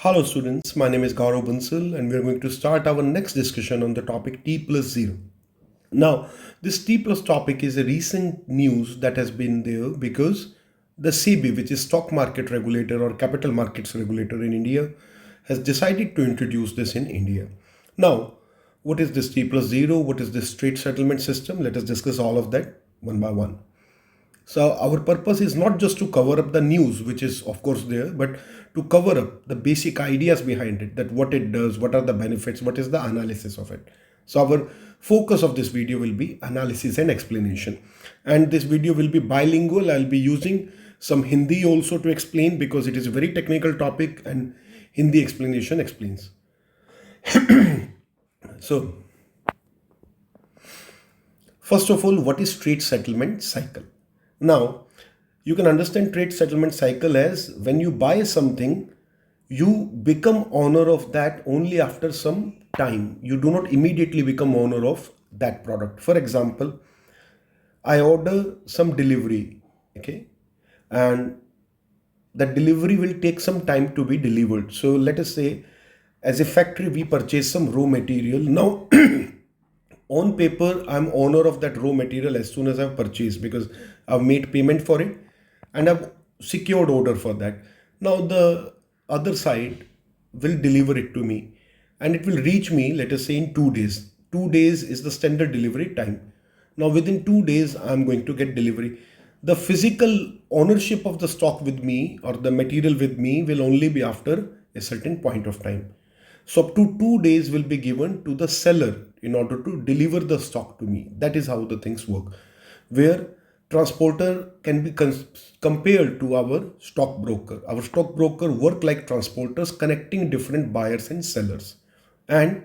Hello students, my name is GauravBansal and we are going to start our next discussion on the topic T+0. Now, this T plus topic is a recent news that has been there because the SEBi, which is stock market regulator or capital markets regulator in India, has decided to introduce this in India. Now, what is this T+0? What is this trade settlement system? Let us discuss all of that one by one. So our purpose is not just to cover up the news, which is of course there, but to cover up the basic ideas behind it, that what it does, what are the benefits, what is the analysis of it. So our focus of this video will be analysis and explanation. And this video will be bilingual. I'll be using some Hindi also to explain because it is a very technical topic and Hindi explanation explains. So first of all, what is trade settlement cycle? Now, you can understand trade settlement cycle as when you buy something, you become owner of that only after some time. You do not immediately become owner of that product. For example, I order some delivery, okay, and the delivery will take some time to be delivered. So let us say as a factory, we purchase some raw material. Now, on paper, I'm owner of that raw material as soon as I've purchased because I've made payment for it and I've secured order for that. Now the other side will deliver it to me and it will reach me, let us say in 2 days. 2 days is the standard delivery time. Now within 2 days, I'm going to get delivery. The physical ownership of the stock with me or the material with me will only be after a certain point of time. So up to 2 days will be given to the seller in order to deliver the stock to me. That is how the things work. Where transporter can be compared to our stockbroker. Our stockbroker work like transporters connecting different buyers and sellers. And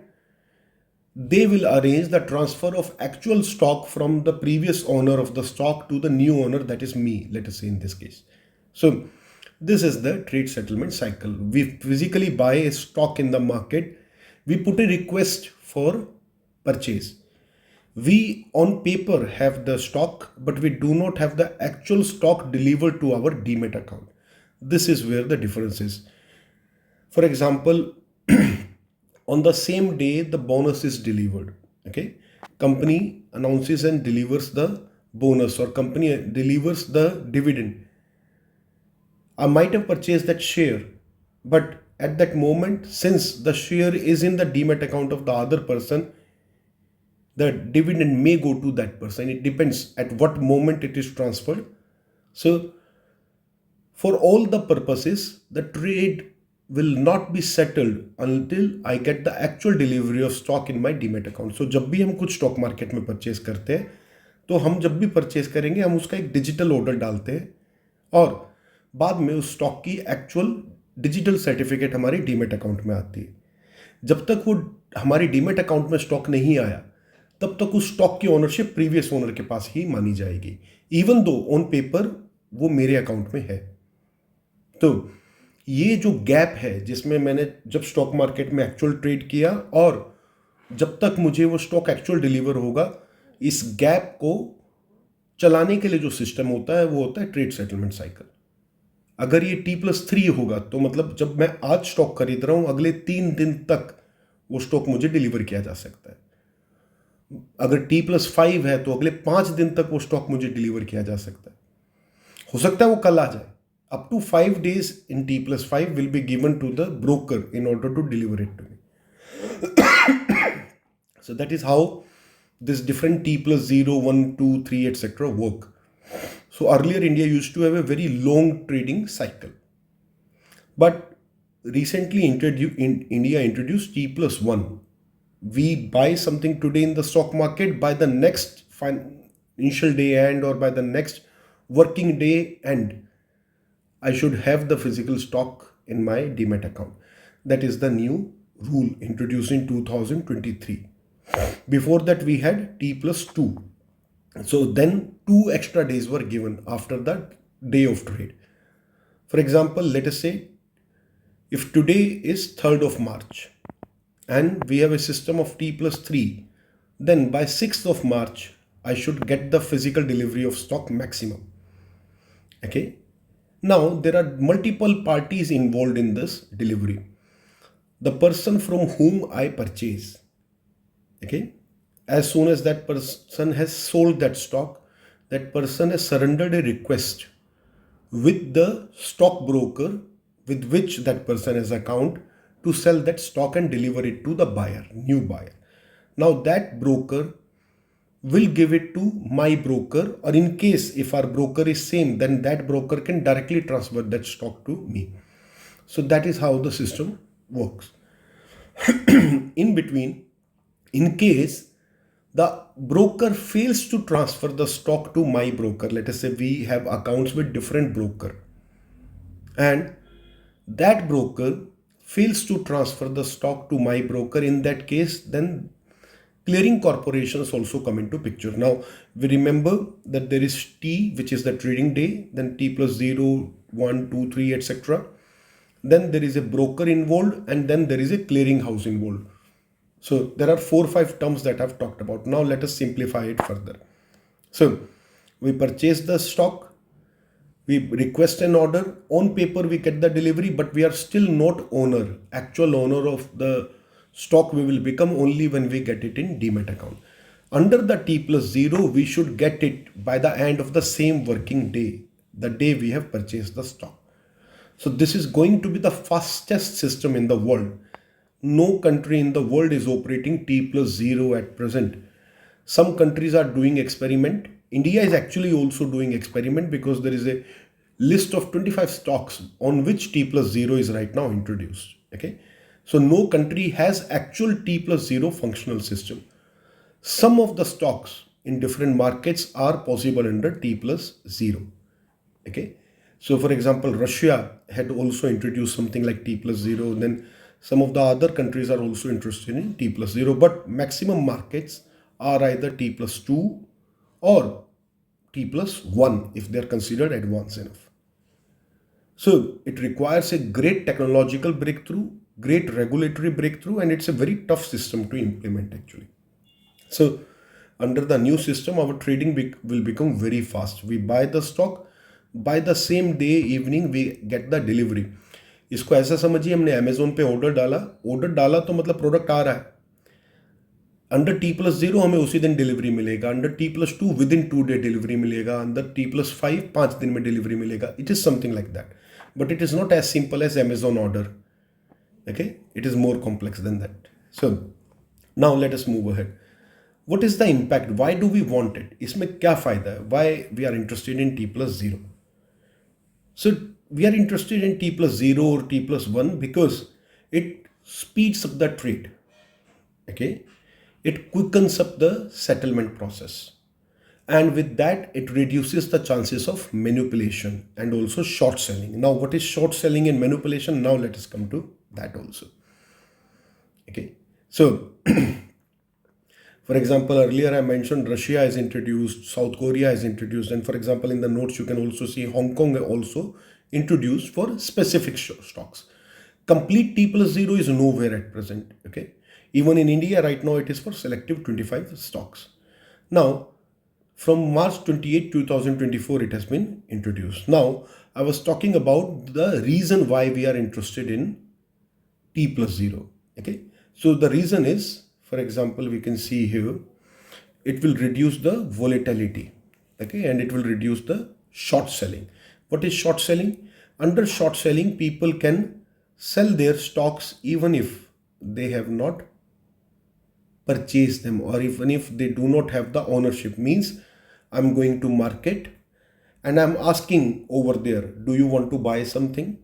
they will arrange the transfer of actual stock from the previous owner of the stock to the new owner, that is me, let us say in this case. So this is the trade settlement cycle. We physically buy a stock in the market. We put a request for purchase. We on paper have the stock, but we do not have the actual stock delivered to our demat account. This is where the difference is. For example, on the same day the bonus is delivered, okay, company announces and delivers the bonus or company delivers the dividend. I might have purchased that share, but at that moment, since the share is in the demat account of the other person, the dividend may go to that person. It depends at what moment it is transferred. So for all the purposes, the trade will not be settled until I get the actual delivery of stock in my demat account. So जब भी हम कुछ stock market में purchase करते हैं, तो हम जब भी परचेज करेंगे हम उसका एक डिजिटल ऑर्डर डालते हैं और बाद में उस स्टॉक की एक्चुअल डिजिटल सर्टिफिकेट हमारी डीमेट अकाउंट में आती है. जब तक वो हमारी डीमेट अकाउंट में स्टॉक नहीं आया तब तक उस स्टॉक की ओनरशिप प्रीवियस ओनर के पास ही मानी जाएगी, इवन दो ऑन पेपर वो मेरे अकाउंट में है. तो ये जो गैप है जिसमें मैंने जब स्टॉक मार्केट में एक्चुअल ट्रेड किया और जब तक मुझे वो स्टॉक एक्चुअल डिलीवर होगा, इस गैप को चलाने के लिए जो सिस्टम होता है वो होता है ट्रेड सेटलमेंट साइकिल. अगर ये T+3 होगा तो मतलब जब मैं आज स्टॉक खरीद रहा हूं अगले 3 दिन तक वो स्टॉक मुझे डिलीवर किया जा सकता है. अगर T+5 है तो अगले 5 दिन तक वो स्टॉक मुझे डिलीवर किया जा सकता है. हो सकता है वो कल आ जाए. Up to 5 days in T+5 will be given to the broker in order to deliver it to me. So that is how this different T+0, 1, 2, 3, etc. work. So earlier India used to have a very long trading cycle. But recently India introduced T+1. We buy something today in the stock market, by the next financial day end or by the next working day end, I should have the physical stock in my demat account. That is the new rule introduced in 2023. Before that we had T+2. So then 2 extra days were given after the day of trade. For example, let us say if today is 3rd of March and we have a system of T+3, then by 6th of March, I should get the physical delivery of stock maximum. Okay. Now there are multiple parties involved in this delivery. the person from whom I purchase. Okay, as soon as that person has sold that stock, that person has surrendered a request with the stockbroker with which that person has account to sell that stock and deliver it to the buyer, new buyer. Now that broker will give it to my broker, or in case if our broker is same, then that broker can directly transfer that stock to me. So that is how the system works. In between, in case the broker fails to transfer the stock to my broker, let us say we have accounts with different broker, and that broker fails to transfer the stock to my broker, in that case, then clearing corporations also come into picture. Now we remember that there is T, which is the trading day, then T+0, 1, 2, 3, etc. Then there is a broker involved, and then there is a clearing house involved. So there are 4 or 5 terms that I've talked about. Now let us simplify it further. So we purchase the stock, we request an order, on paper we get the delivery, but we are still not owner, actual owner of the stock. We will become only when we get it in demat account. Under the T+0, we should get it by the end of the same working day, the day we have purchased the stock. So this is going to be the fastest system in the world. No country in the world is operating T+0 at present. Some countries are doing experiment. India is actually also doing experiment because there is a list of 25 stocks on which T+0 is right now introduced. Okay, so no country has actual T+0 functional system. Some of the stocks in different markets are possible under T+0. Okay, so for example, Russia had also introduced something like T+0. Then some of the other countries are also interested in T+0, but maximum markets are either T+2 or T+1 if they are considered advanced enough. So it requires a great technological breakthrough, great regulatory breakthrough, and it's a very tough system to implement actually. So under the new system, our trading will become very fast. We buy the stock, by the same day evening we get the delivery. इसको ऐसा समझिए, हमने Amazon पे order डाला तो मतलब product आ रहा है. अंडर T+0 हमें उसी दिन डिलीवरी मिलेगा, under T+2 within 2 day delivery मिलेगा, अंडर T+5 5 दिन में डिलीवरी मिलेगा. It is something like that, but it is not as simple as Amazon order. Okay, it is more complex than that. So now let us move ahead. What is the impact? Why do we want it? इसमें क्या फायदा है? Why we are interested in T+0? So we are interested in T+0 or T+1 because it speeds up the trade. Okay, it quickens up the settlement process, and with that it reduces the chances of manipulation and also short selling. Now what is short selling and manipulation? Now let us come to that also. Okay, so for example, earlier I mentioned Russia has introduced, South Korea has introduced, and for example in the notes you can also see Hong Kong also introduced for specific stocks. Complete T+0 is nowhere at present. Okay, even in India right now it is for selective 25 stocks. Now from March 28, 2024 it has been introduced. Now I was talking about the reason why we are interested in T+0. Okay, so the reason is, for example, we can see here, it will reduce the volatility. Okay, and it will reduce the short selling. What is short selling? Under short selling, people can sell their stocks even if they have not purchased them, or even if they do not have the ownership. Means I'm going to market and I'm asking over there, do you want to buy something?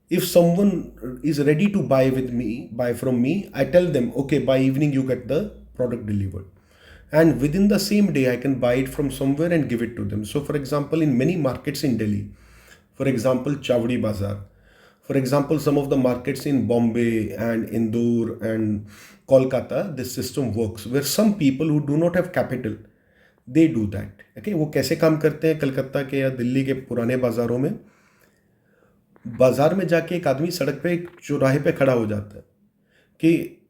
If someone is ready to buy from me, I tell them, okay, by evening you get the product delivered, and within the same day I can buy it from somewhere and give it to them. So for example, in many markets in Delhi, for example Chavdi Bazaar, for example some of the markets in Bombay and Indore and Kolkata, this system works where some people who do not have capital, they do that. Okay, वो कैसे काम करते हैं? कलकत्ता के या दिल्ली के पुराने बाजारों में, बाजार में जाके एक आदमी सड़क पे एक चौराहे पे खड़ा हो जाता है कि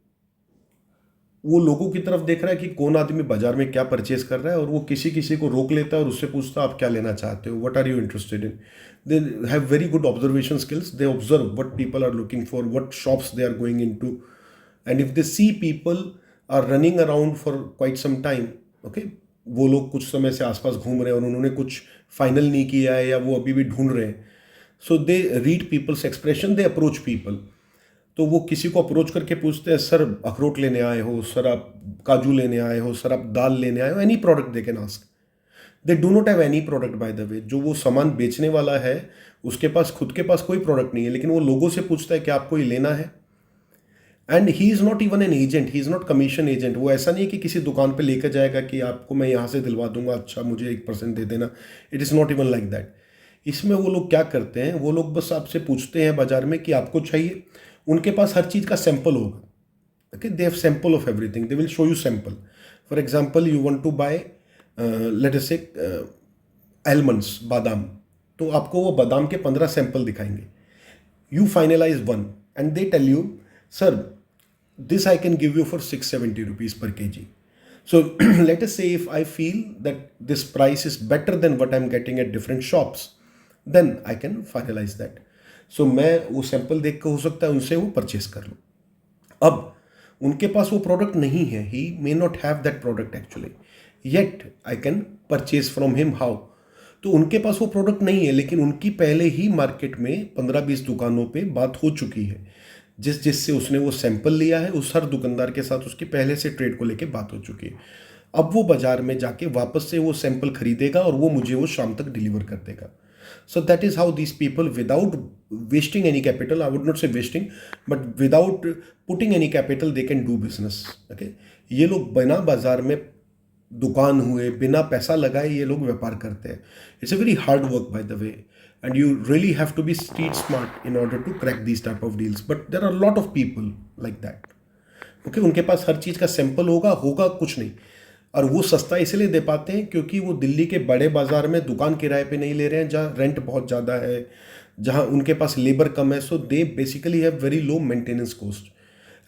वो लोगों की तरफ देख रहा है कि कौन आदमी बाजार में क्या परचेज कर रहा है, और वो किसी किसी को रोक लेता है और उससे पूछता है आप क्या लेना चाहते हो, what are you interested in. They have very good observation skills. They observe what people are looking for, what shops they are going into, and if they see people are running around for quite some time, okay, वो लोग कुछ समय से आसपास घूम रहे हैं और उन्होंने कुछ फाइनल नहीं किया है या वो अभी भी ढूंढ रहे हैं, so they read people's expression, they approach people. तो वो किसी को अप्रोच करके पूछते हैं सर अखरोट लेने आए हो, सर आप काजू लेने आए हो, सर आप दाल लेने आए हो, any product they can ask. They do not have any product by the way. जो वो सामान बेचने वाला है उसके पास खुद के पास कोई प्रोडक्ट नहीं है, लेकिन वो लोगों से पूछता है कि आपको ये लेना है. And he is not even an agent, he is not commission agent. वो ऐसा नहीं है कि किसी दुकान पे लेकर जाएगा कि आपको मैं यहाँ से दिलवा दूंगा, अच्छा मुझे 1% दे देना. It is not even like that. इसमें वो लोग क्या करते हैं, वो लोग बस आपसे पूछते हैं बाजार में कि आपको चाहिए. उनके पास हर चीज़ का सैंपल होगा. Okay, they have sample of everything, they will show you sample. For example you want to buy let us say almonds, बादाम, तो आपको वो बादाम के 15 सैंपल दिखाएंगे. You finalise one and they tell you sir this I can give you for 670 rupees per kg. So let us say if I feel that this price is better than what I'm getting at different shops, then I can finalize that. So मैं वो sample देख कर हो सकता है उनसे वो purchase कर लूँ. अब उनके पास वो प्रोडक्ट नहीं है, he may not have that product actually, yet I can purchase from him. How? तो उनके पास वो प्रोडक्ट नहीं है, लेकिन उनकी पहले ही मार्केट में 15-20 दुकानों पे बात हो चुकी है. जिससे उसने वो सैंपल लिया है, उस हर दुकानदार के साथ उसकी पहले से ट्रेड को लेके बात हो चुकी है. अब वो बाजार में जाके वापस से वो सैंपल खरीदेगा और वो मुझे वो शाम तक डिलीवर कर देगा. So that is how these people without wasting any capital, I would not say wasting, but without putting any capital they can do business. Okay, ये लोग बिना बाजार में दुकान हुए, बिना पैसा लगाए ये लोग व्यापार करते हैं. It's a very hard work by the way, and you really have to be street smart in order to crack these type of deals, but there are a lot of people like that. Okay, उनके पास हर चीज़ का sample होगा कुछ नहीं, और वो सस्ता इसलिए दे पाते हैं क्योंकि वो दिल्ली के बड़े बाजार में दुकान किराए पे नहीं ले रहे हैं, जहाँ रेंट बहुत ज़्यादा है, जहाँ उनके पास लेबर कम है. So they basically have very low maintenance cost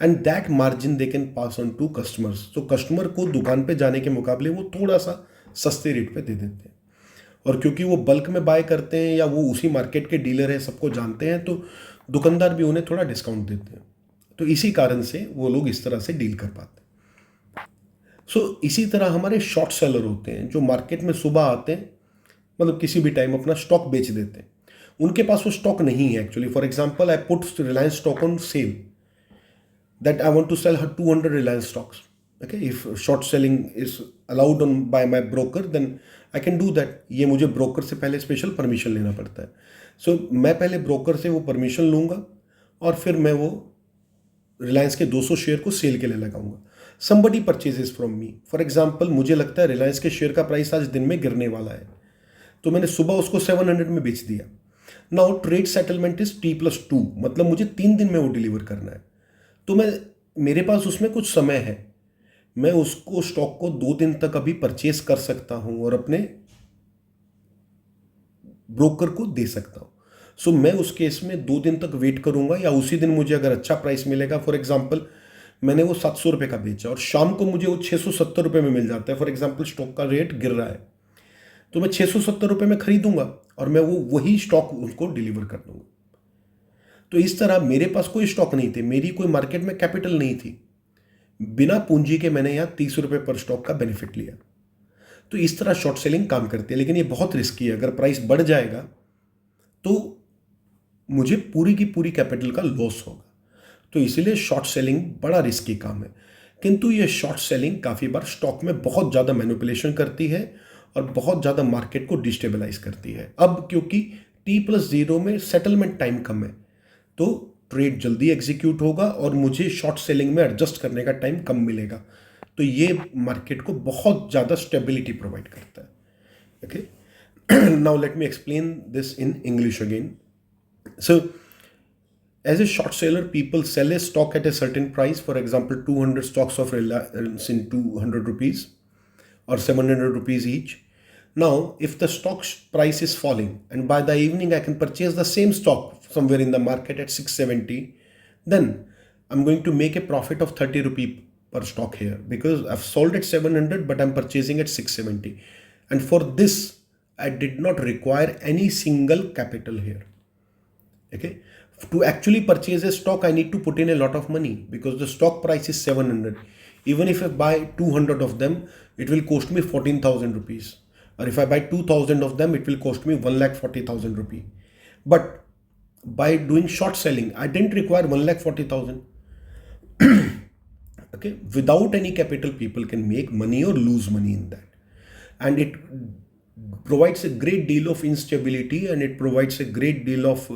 and that margin they can pass on to customers. तो कस्टमर को दुकान पे जाने के मुकाबले वो थोड़ा सा सस्ते रेट पे दे देते हैं, और क्योंकि वो बल्क में बाय करते हैं या वो उसी मार्केट के डीलर हैं, सबको जानते हैं, तो दुकानदार भी उन्हें थोड़ा डिस्काउंट देते हैं. तो इसी कारण से वो लोग इस तरह से डील कर पाते हैं. सो इसी तरह हमारे शॉर्ट सेलर होते हैं जो मार्केट में सुबह आते हैं, मतलब किसी भी टाइम अपना स्टॉक बेच देते हैं. उनके पास वो स्टॉक नहीं है actually. For example I put Reliance stock on sale, that I want to sell 200 Reliance stocks. Okay, if short selling is allowed on by my broker, then I can do that. ये मुझे broker से पहले special permission लेना पड़ता है. सो मैं पहले broker से वो परमिशन लूँगा और फिर मैं वो रिलायंस के 200 शेयर को सेल के लिए लगाऊंगा. Somebody purchases from me. For example मुझे लगता है रिलायंस के शेयर का प्राइस आज दिन में गिरने वाला है, तो मैंने सुबह उसको 700 में बेच दिया. Now trade settlement is T+2, मतलब मुझे 3 दिन में वो डिलीवर करना है. तो मेरे पास उसमें कुछ समय है, मैं उसको स्टॉक को 2 दिन तक अभी परचेस कर सकता हूं और अपने ब्रोकर को दे सकता हूं. सो मैं उस केस में 2 दिन तक वेट करूंगा, या उसी दिन मुझे अगर अच्छा प्राइस मिलेगा, फॉर एग्जांपल मैंने वो 700 रुपये का बेचा और शाम को मुझे वो 670 रुपये में मिल जाता है. फॉर एग्जांपल स्टॉक का रेट गिर रहा है, तो मैं 670 रुपये में खरीदूंगा और मैं वही स्टॉक उनको डिलीवर कर दूंगा. तो इस तरह मेरे पास कोई स्टॉक नहीं थे, मेरी कोई मार्केट में कैपिटल नहीं थी, बिना पूंजी के मैंने यहाँ 30 रुपये पर स्टॉक का बेनिफिट लिया. तो इस तरह शॉर्ट सेलिंग काम करती है, लेकिन ये बहुत रिस्की है. अगर प्राइस बढ़ जाएगा तो मुझे पूरी की पूरी कैपिटल का लॉस होगा. तो इसीलिए शॉर्ट सेलिंग बड़ा रिस्की काम है. किंतु ये शॉर्ट सेलिंग काफ़ी बार स्टॉक में बहुत ज़्यादा मैनिपुलेशन करती है और बहुत ज़्यादा मार्केट को डिस्टेबलाइज करती है. अब क्योंकि T+0 में सेटलमेंट टाइम कम है, तो ट्रेड जल्दी एग्जीक्यूट होगा और मुझे शॉर्ट सेलिंग में एडजस्ट करने का टाइम कम मिलेगा. तो ये मार्केट को बहुत ज़्यादा स्टेबिलिटी प्रोवाइड करता है. Okay, now let me explain this in English again. So as a short seller, people sell a stock at a certain price. For example 200 stocks of Reliance in 200 rupees or 700 rupees each. Now, if the stock price is falling and by the evening I can purchase the same stock somewhere in the market at 670, then I'm going to make a profit of 30 rupee per stock here because I've sold at 700 but I'm purchasing at 670. And for this, I did not require any single capital here. Okay. To actually purchase a stock, I need to put in a lot of money because the stock price is 700. Even if I buy 200 of them, it will cost me 14,000 rupees. Or if I buy 2,000 of them, it will cost me 1,40,000 rupee. But by doing short selling, I didn't require 1,40,000. Okay, without any capital, people can make money or lose money in that, and it provides a great deal of instability, and it provides a great deal of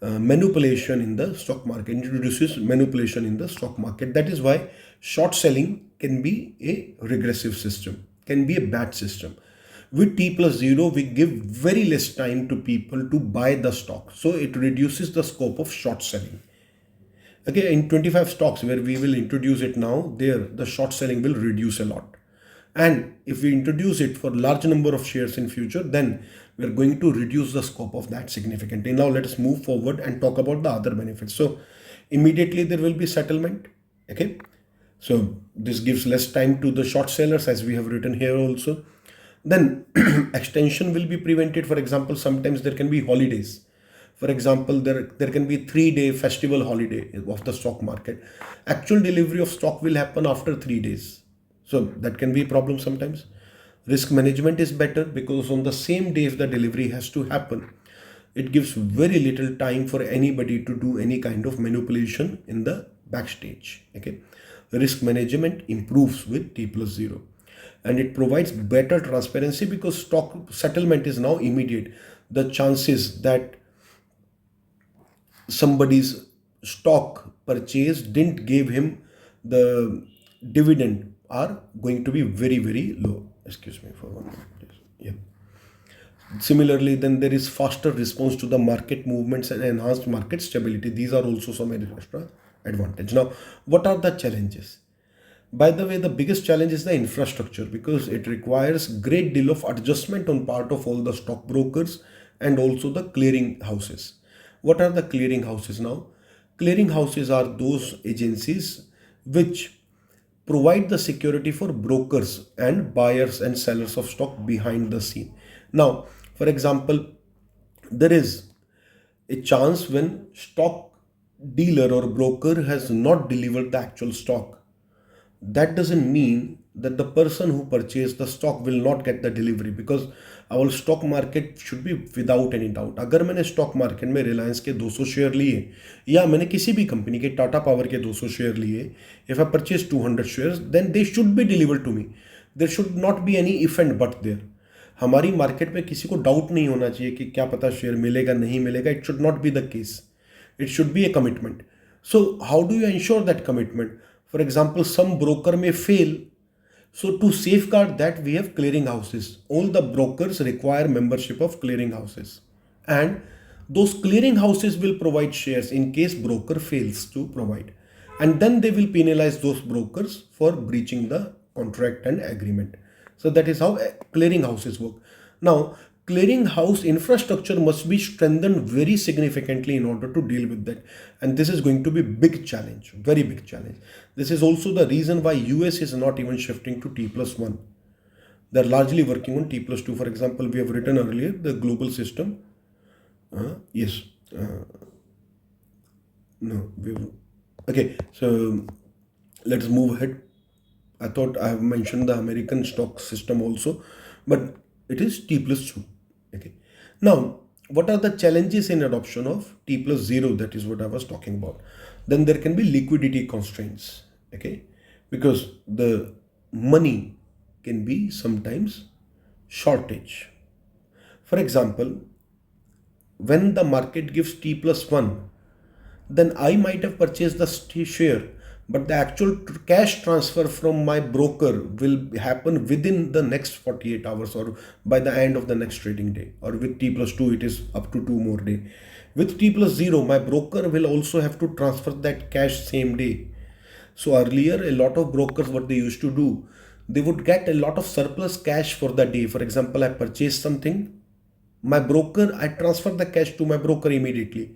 manipulation in the stock market, introduces manipulation in the stock market. That is why short selling can be a regressive system, can be a bad system. With T+0, we give very less time to people to buy the stock, so it reduces the scope of short selling. Okay, in 25 stocks where we will introduce it now, there the short selling will reduce a lot. And if we introduce it for large number of shares in future, then we are going to reduce the scope of that significantly. Now let us move forward and talk about the other benefits. So immediately there will be settlement. Okay, so this gives less time to the short sellers, as we have written here also. Then extension will be prevented. For example, sometimes there can be holidays. For example, there can be 3-day festival holiday of the stock market. Actual delivery of stock will happen after 3 days. So that can be a problem sometimes. Risk management is better because on the same day if the delivery has to happen, it gives very little time for anybody to do any kind of manipulation in the backstage. Okay, risk management improves with T+0, and it provides better transparency because stock settlement is now immediate. The chances that somebody's stock purchase didn't give him the dividend are going to be very, very low. Excuse me for 1 minute. Yeah. Similarly, then there is faster response to the market movements and enhanced market stability. These are also some extra advantage. Now, what are the challenges? By the way, the biggest challenge is the infrastructure because it requires great deal of adjustment on part of all the stockbrokers and also the clearing houses. What are the clearing houses now? Clearing houses are those agencies which provide the security for brokers and buyers and sellers of stock behind the scene. Now, for example, there is a chance when stock dealer or broker has not delivered the actual stock. That doesn't mean that the person who purchased the stock will not get the delivery because our stock market should be without any doubt. अगर मैंने stock market में रिलायंस के 200 share लिए या मैंने किसी भी company के टाटा पावर के 200 शेयर लिए, if I purchase 200 shares, then they should be delivered to me. There should not be any if and but there. हमारी मार्केट में किसी को डाउट नहीं होना चाहिए कि क्या पता शेयर मिलेगा नहीं मिलेगा. It should not be the case. It should be a commitment. So how do you ensure that commitment? For example, some broker may fail. So to safeguard that, we have clearing houses. All the brokers require membership of clearing houses. And those clearing houses will provide shares in case broker fails to provide. And then they will penalize those brokers for breaching the contract and agreement. So that is how clearing houses work. Now, clearing house infrastructure must be strengthened very significantly in order to deal with that. And this is going to be big challenge, very big challenge. This is also the reason why US is not even shifting to T+1. They're largely working on T+2. For example, we have written earlier the global system. Okay, so let's move ahead. I thought I have mentioned the American stock system also, but it is T+2. Okay. Now, what are the challenges in adoption of T+0? That is what I was talking about. Then there can be liquidity constraints. Okay, because the money can be sometimes shortage. For example, when the market gives T+1, then I might have purchased the share, but the actual cash transfer from my broker will happen within the next 48 hours or by the end of the next trading day. Or with T+2, it is up to 2 more days. With T+0, my broker will also have to transfer that cash same day. So earlier, a lot of brokers, what they used to do, they would get a lot of surplus cash for the day. For example, I purchased something, I transfer the cash to my broker immediately.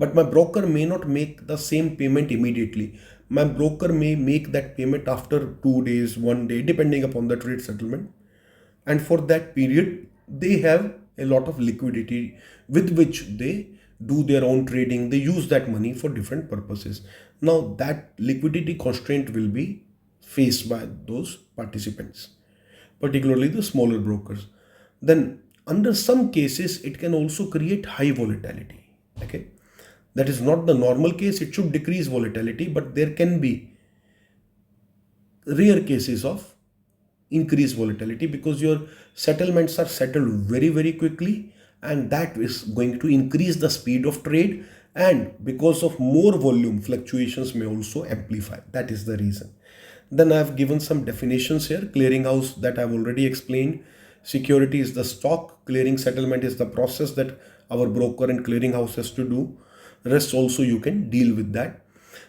but my broker may not make the same payment immediately. My broker may make that payment after 2 days, 1 day, depending upon the trade settlement. And for that period, they have a lot of liquidity with which they do their own trading. They use that money for different purposes. Now, that liquidity constraint will be faced by those participants, particularly the smaller brokers. Then, under some cases, it can also create high volatility. Okay, that is not the normal case. It should decrease volatility, but there can be rare cases of increased volatility because your settlements are settled very very quickly, and that is going to increase the speed of trade, and because of more volume, fluctuations may also amplify. That is the reason. Then I have given some definitions here. Clearinghouse, that I've already explained. Security is the stock. Clearing settlement is the process that our broker and clearinghouse has to do. Rest also you can deal with that.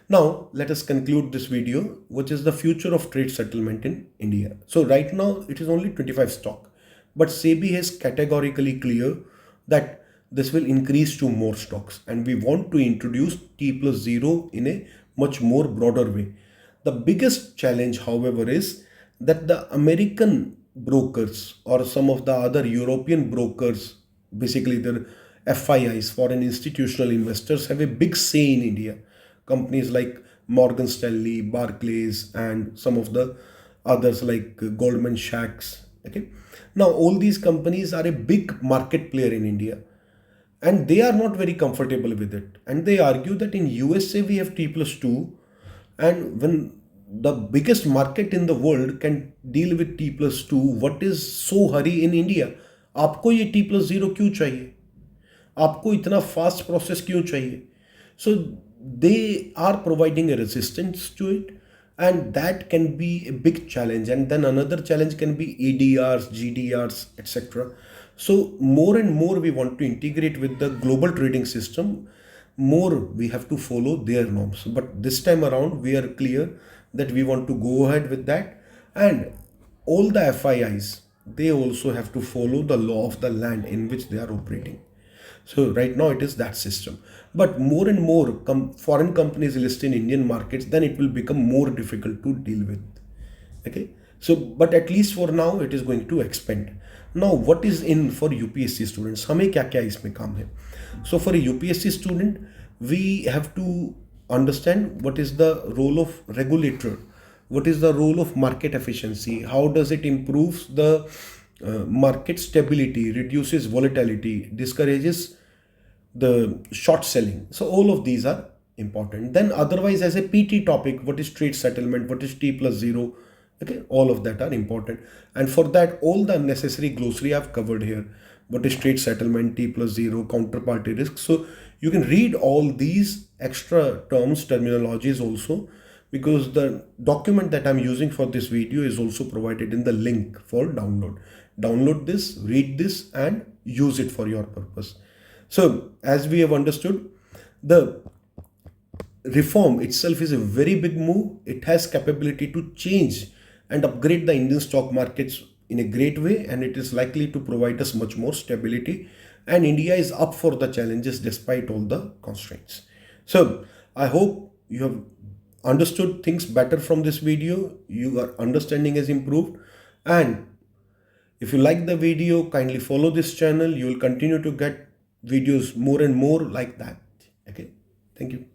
Now, let us conclude this video, which is the future of trade settlement in India. So right now, it is only 25 stock, but SEBi has categorically clear that this will increase to more stocks, and we want to introduce T+0 in a much more broader way. The biggest challenge, however, is that the American brokers or some of the other European brokers, basically the FIIs, foreign institutional investors, have a big say in India. Companies like Morgan Stanley, Barclays, and some of the others like Goldman Sachs. Okay. Now, all these companies are a big market player in India, and they are not very comfortable with it. And they argue that in USA we have T+2, and when the biggest market in the world can deal with T+2, what is so hurry in India? आपको ये T+0 क्यों चाहिए? आपको इतना fast process क्यों चाहिए? So they are providing a resistance to it, and that can be a big challenge. And then another challenge can be ADRs, GDRs, etc. So more and more we want to integrate with the global trading system. More we have to follow their norms. But this time around we are clear that we want to go ahead with that, and all the FIIs, they also have to follow the law of the land in which they are operating. So right now it is that system. But more and more foreign companies list in Indian markets, then it will become more difficult to deal with. Okay. So, but at least for now, it is going to expand. Now, what is in for UPSC students? हमें क्या क्या इसमें काम है? So, for a UPSC student, we have to understand what is the role of regulator, what is the role of market efficiency, how does it improves the market stability, reduces volatility, discourages the short selling. So all of these are important. Then otherwise, as a PT topic, what is trade settlement, what is T+0, okay, all of that are important. And for that, all the necessary glossary I've covered here. What is trade settlement, T+0, counterparty risk. So you can read all these extra terms, terminologies also, because the document that I'm using for this video is also provided in the link for download. Download this, read this, and use it for your purpose. So as we have understood, the reform itself is a very big move. It has capability to change and upgrade the Indian stock markets in a great way, and it is likely to provide us much more stability. And India is up for the challenges despite all the constraints. So I hope you have understood things better from this video. Your understanding has improved, and if you like the video, kindly follow this channel. You will continue to get videos more and more like that. Okay. Thank you.